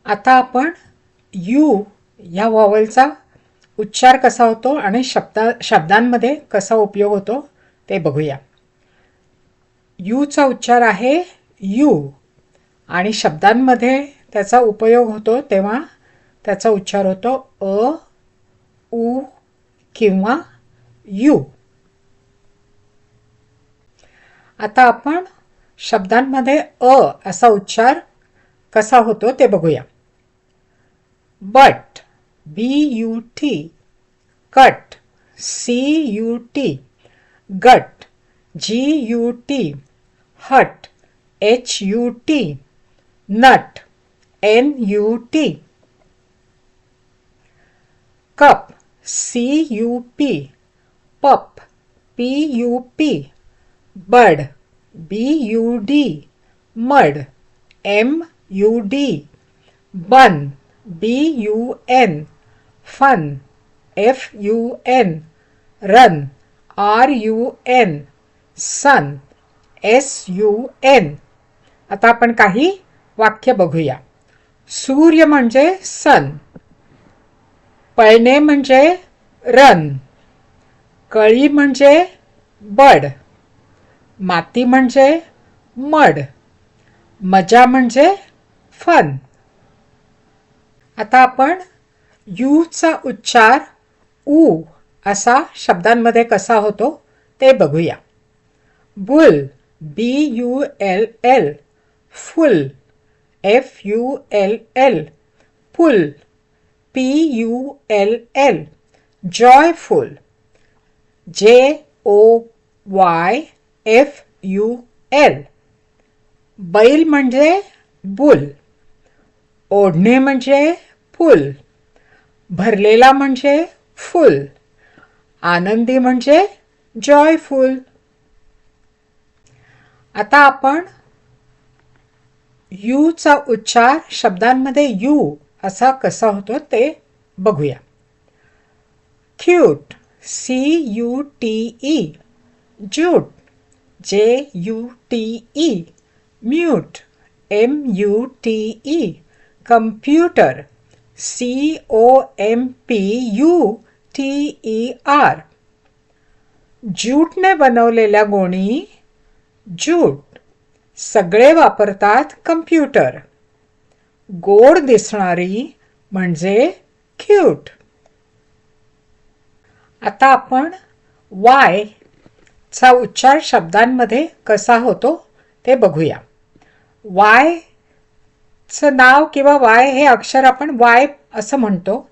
आता आपण यू या व्हॉवेलचा उच्चार कसा होतो आणि शब्दांमध्ये कसा उपयोग होतो ते बघूया. यूचा उच्चार आहे यू आणि शब्दांमध्ये त्याचा उपयोग होतो तेव्हा त्याचा उच्चार होतो अ, उ किंवा यू. आता आपण शब्दांमध्ये अ असा उच्चार कसा होतो ते बघूया. But BUT, cut CUT, gut GUT, hut HUT, nut NUT, cup CUP, pup PUP, bud BUD, mud MUD, bun BUN, fun FUN, run RUN, sun SUN. आता आपण काही वाक्य बघूया. सूर्य म्हणजे सन, पळणे म्हणजे रन, कळी म्हणजे बड, माती म्हणजे मड, मजा म्हणजे फन. आता आपण यूचा उच्चार उ असा शब्दांमध्ये कसा होतो ते बघूया. बुल BULL, फुल FULL, पुल PULL, जॉयफुल JOYFUL, बैल म्हणजे बुल, ओढणे म्हणजे फुल, भरलेला म्हणजे फुल, आनंदी म्हणजे जॉयफुल. आता आपण यूचा उच्चार शब्दांमध्ये यू असा कसा होतो ते बघूया. Cute CUTE, jute JUTE, mute MUTE, computer COMPUTER, ज्यूटने बनवलेल्या गोणी ज्यूट, सगळे वापरतात कम्प्युटर, गोड दिसणारी म्हणजे क्यूट. आता आपण वाय चा उच्चार शब्दांमध्ये कसा होतो ते बघूया. वाय चं नाव किंवा वाय हे अक्षर आपण वाय असं म्हणतो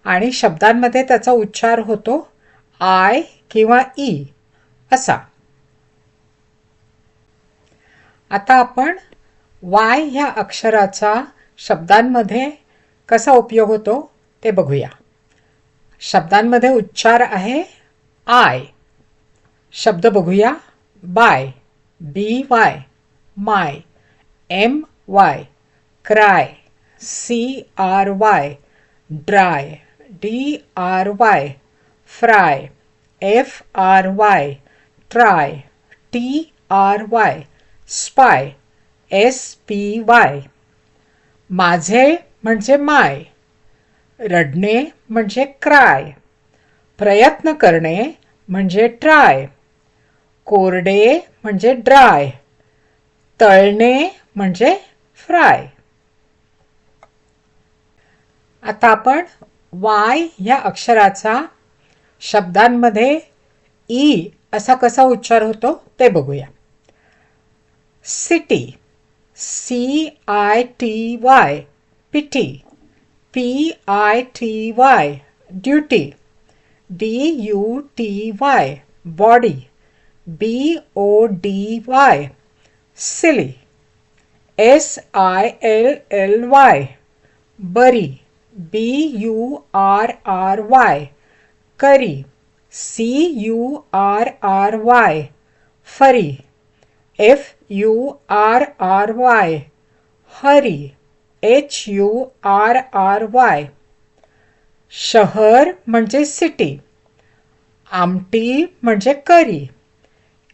आणि शब्दांमध्ये त्याचा उच्चार होतो आय किंवा ई असा. आता आपण वाय ह्या अक्षराचा शब्दांमध्ये कसा उपयोग होतो ते बघूया. शब्दांमध्ये उच्चार आहे आय. शब्द बघूया. By BY, my MY, cry CRY, dry DRY, fry FRY, try TRY, spy SPY, माझे म्हणजे माय, रडणे म्हणजे क्राय, प्रयत्न करणे म्हणजे ट्राय, कोरडे म्हणजे ड्राय, तळणे म्हणजे फ्राय. आता आपण वाय या अक्षराचा शब्दांमध्ये ई असा कसा उच्चार होतो ते बघूया. सिटी CITY, पिटी PITY, duty DUTY, body BODY, silly SILLY, बरी BURRY, करी CURRY, फरी FURRY, हरी HURRY, शहर म्हणजे सिटी, आमटी म्हणजे करी,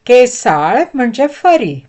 केसाळ म्हणजे फरी,